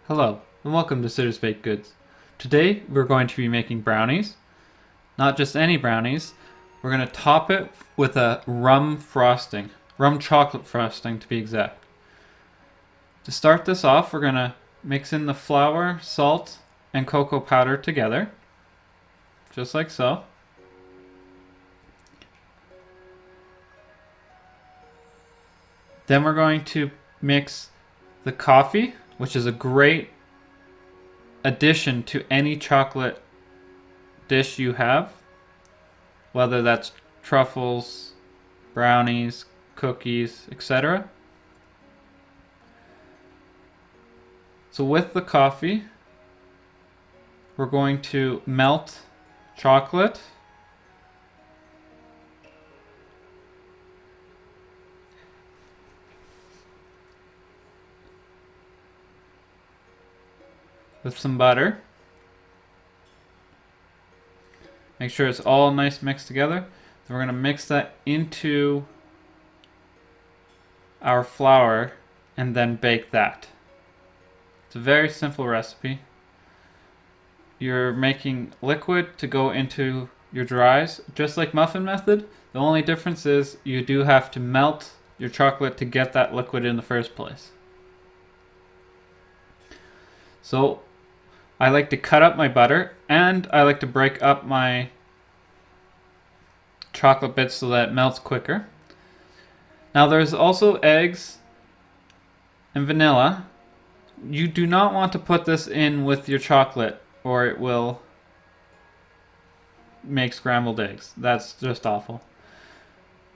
Hello, and welcome to Sitter's Baked Goods. Today, we're going to be making brownies. Not just any brownies. We're going to top it with a rum frosting. Rum chocolate frosting, to be exact. To start this off, we're going to mix in the flour, salt, and cocoa powder together. Just like so. Then we're going to mix the coffee, which is a great addition to any chocolate dish you have, whether that's truffles, brownies, cookies, etc. So with the coffee, we're going to melt chocolate. With some butter. Make sure it's all nice mixed together. Then we're going to mix that into our flour and then bake that. It's a very simple recipe. You're making liquid to go into your dries, just like muffin method. The only difference is you do have to melt your chocolate to get that liquid in the first place. So I like to cut up my butter and I like to break up my chocolate bits so that it melts quicker. Now there's also eggs and vanilla. You do not want to put this in with your chocolate or it will make scrambled eggs. That's just awful.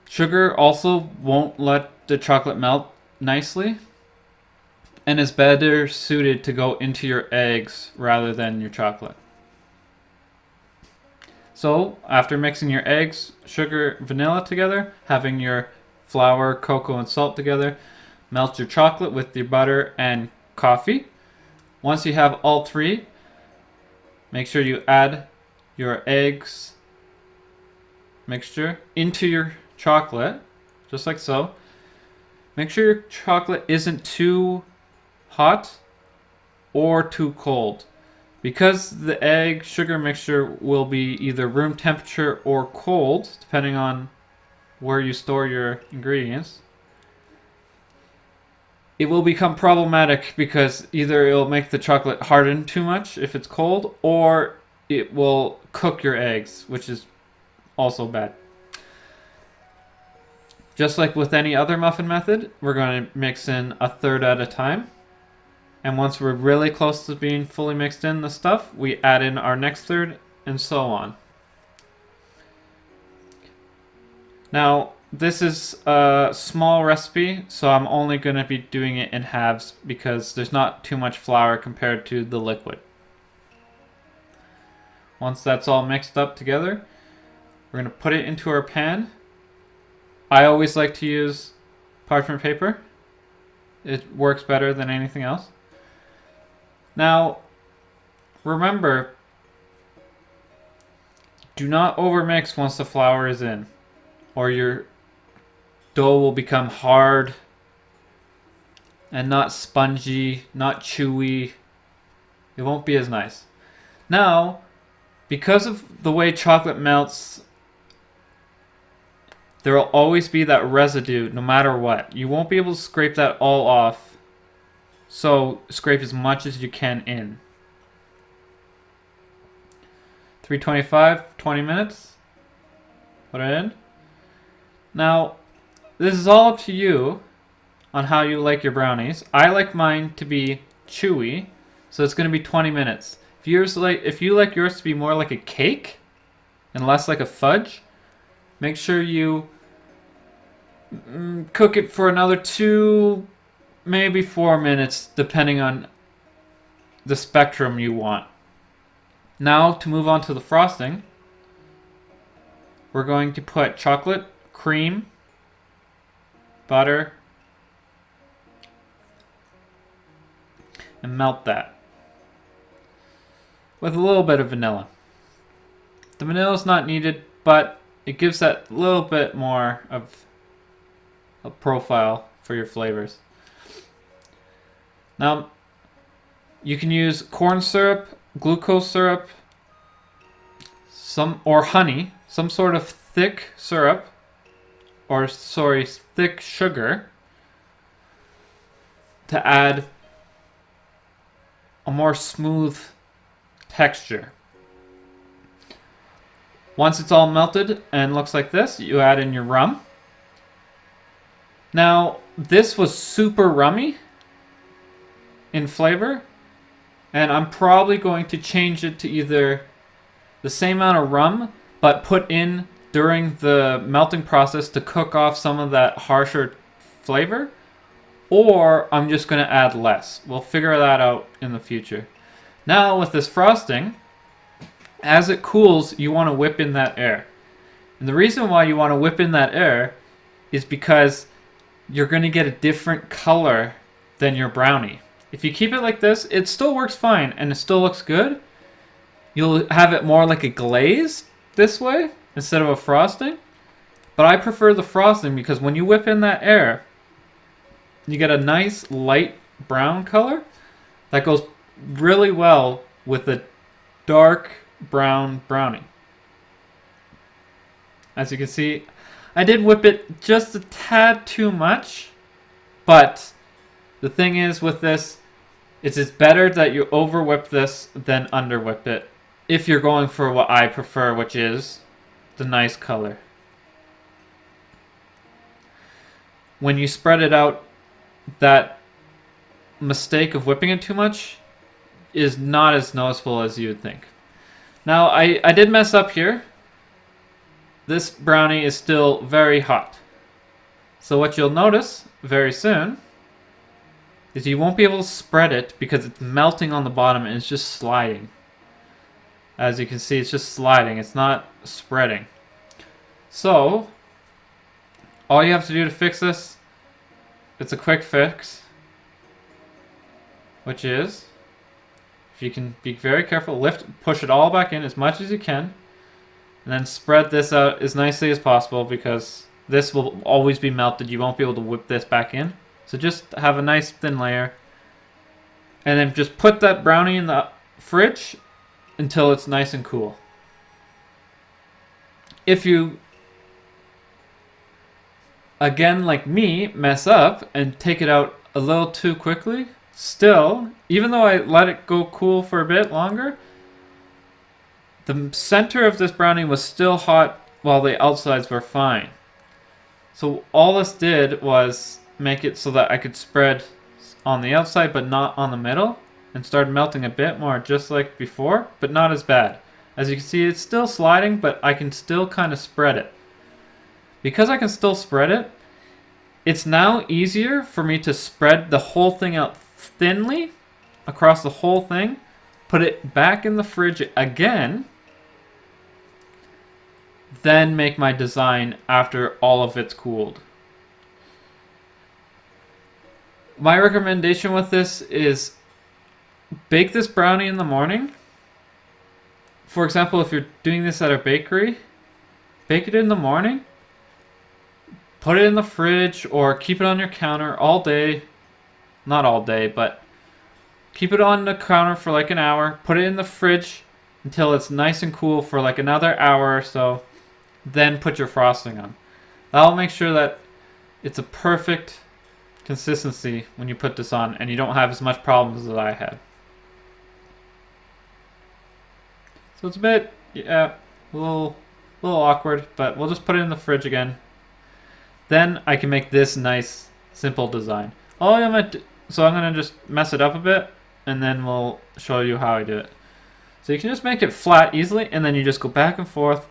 Sugar also won't let the chocolate melt nicely and is better suited to go into your eggs rather than your chocolate. So after mixing your eggs, sugar, vanilla together, having your flour, cocoa, and salt together, melt your chocolate with your butter and coffee. Once you have all three, make sure you add your eggs mixture into your chocolate, just like so. Make sure your chocolate isn't too hot or too cold, because the egg sugar mixture will be either room temperature or cold depending on where you store your ingredients. It will become problematic because either it'll make the chocolate harden too much if it's cold, or it will cook your eggs, which is also bad. Just like with any other muffin method, we're going to mix in a third at a time. And once we're really close to being fully mixed in the stuff, we add in our next third, and so on. Now, this is a small recipe, so I'm only going to be doing it in halves because there's not too much flour compared to the liquid. Once that's all mixed up together, we're going to put it into our pan. I always like to use parchment paper. It works better than anything else. Now, remember, do not overmix once the flour is in, or your dough will become hard and not spongy, not chewy. It won't be as nice. Now, because of the way chocolate melts, there will always be that residue no matter what. You won't be able to scrape that all off. So scrape as much as you can in. 325, 20 minutes. Put it in. Now, this is all up to you on how you like your brownies. I like mine to be chewy, so it's going to be 20 minutes. If you like yours to be more like a cake and less like a fudge, make sure you cook it for another 2, maybe 4 minutes, depending on the spectrum you want. Now, to move on to the frosting, we're going to put chocolate, cream, butter, and melt that with a little bit of vanilla. The vanilla is not needed, but it gives that little bit more of a profile for your flavors. Now, You can use corn syrup, glucose syrup, or honey, some sort of thick syrup, or thick sugar to add a more smooth texture. Once it's all melted and looks like this, you add in your rum. Now, this was super rummy in flavor, and I'm probably going to change it to either the same amount of rum, but put in during the melting process to cook off some of that harsher flavor, or I'm just going to add less. We'll figure that out in the future. Now, with this frosting, as it cools, you want to whip in that air. And the reason why you want to whip in that air is because you're going to get a different color than your brownie. If you keep it like this, it still works fine and it still looks good. You'll have it more like a glaze this way instead of a frosting. But I prefer the frosting because when you whip in that air, you get a nice light brown color that goes really well with a dark brown brownie. As you can see, I did whip it just a tad too much, but the thing is with this, it's better that you over whip this than under whip it if you're going for what I prefer, which is the nice color. When you spread it out, that mistake of whipping it too much is not as noticeable as you would think. Now, I did mess up here. This brownie is still very hot. So what you'll notice very soon is you won't be able to spread it because it's melting on the bottom and it's just sliding. As you can see, it's just sliding. It's not spreading. So, all you have to do to fix this, it's a quick fix, which is, if you can be very careful, push it all back in as much as you can, and then spread this out as nicely as possible because this will always be melted. You won't be able to whip this back in. So just have a nice thin layer, and then just put that brownie in the fridge until it's nice and cool. If you, again like me, mess up and take it out a little too quickly, still, even though I let it go cool for a bit longer, the center of this brownie was still hot while the outsides were fine. So all this did was make it so that I could spread on the outside but not on the middle, and start melting a bit more just like before, but not as bad. As you can see, it's still sliding, but I can still kind of spread it. Because I can still spread it, it's now easier for me to spread the whole thing out thinly across the whole thing, put it back in the fridge again, then make my design after all of it's cooled. My recommendation with this is bake this brownie in the morning. For example, if you're doing this at a bakery, bake it in the morning, put it in the fridge or keep it on your counter all day. Not all day, but keep it on the counter for like an hour. Put it in the fridge until it's nice and cool for like another hour or so. Then put your frosting on. That'll make sure that it's a perfect consistency when you put this on and you don't have as much problems as I had. So it's a bit, a little awkward, but we'll just put it in the fridge again. Then I can make this nice, simple design. So I'm gonna just mess it up a bit, and then we'll show you how I do it. So you can just make it flat easily, and then you just go back and forth,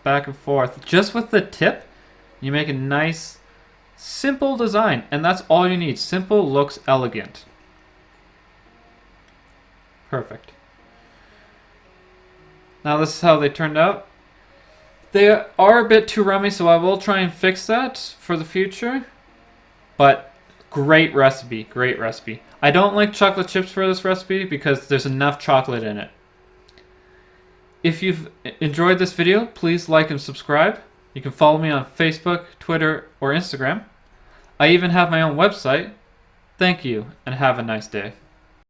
just with the tip. You make a nice, simple design, and that's all you need. Simple looks elegant. Perfect. Now this is how they turned out. They are a bit too rummy, so I will try and fix that for the future. But great recipe, great recipe. I don't like chocolate chips for this recipe because there's enough chocolate in it. If you've enjoyed this video, please like and subscribe. You can follow me on Facebook, Twitter, or Instagram. I even have my own website. Thank you, and have a nice day.